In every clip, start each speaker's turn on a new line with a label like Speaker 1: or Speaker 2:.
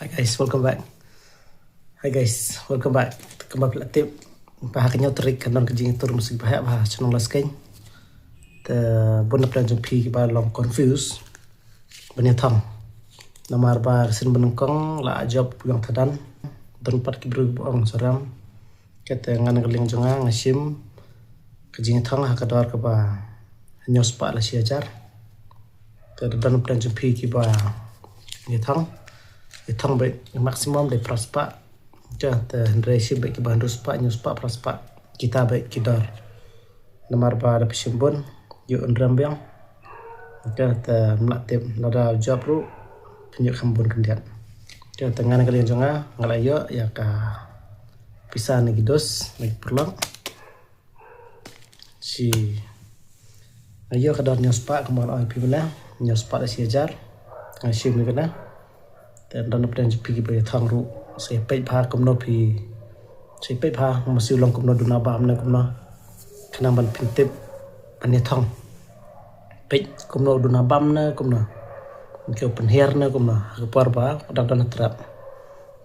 Speaker 1: Hi guys, welcome back. Kembali latip bahaknya terik kanon kejing tur musik bahak bah channel lasking. The bonap dan jumpi ba long confuse. Bani thong. Namar ba sin benengkong la job yang tadan. Dan pat kibru buang soram. Kata ngan geling jonga ngasim kejing thong hakador ke ba nyos pa la siajar. The bonap dan jumpi ki ba ni thong. Itang baik maksimum dari praspa jah rendesi baik ke bahan ruspa nyuspa praspa kita baik kidar nomor pada pesimbun yuk endram biang jah melatih nada job ru penjuk kambun kendian jah tengah kalian jonga ngalayo ya ka pisah negi dos negi perlong si ayo kadar nyuspa kemarin pimena nyuspa si ajar ngasim ni kena dan dan pergi ke thang ru saya pay pha kumno phi saya pay pha masih long kumno duna ba amna kumno kana ban pintip ani thang pay kumno duna bam na kumno ke open hair na kumno par ba dak dan trap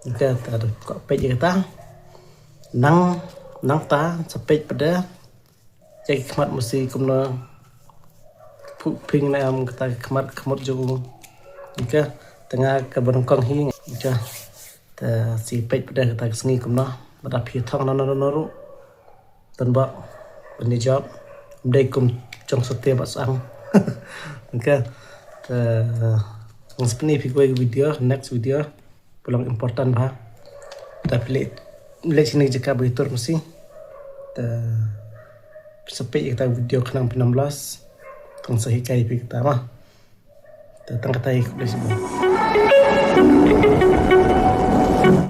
Speaker 1: ke ta ko pay kita nang ta sepej pada jadi kemat mesti kumno ping na am kata kemat jo ke tengah ke berengkong hi ja ta si pej pada kata sengi kumno pada phi thong no ru tan ba bani job dei kum trong sote ba sang okay ta ngspni phi koi video next video pulang important ba ta pilih sini jika begitu mesti ta sepej kita video kenang 16 kang sahi kai phi kita mah ta tang katai ku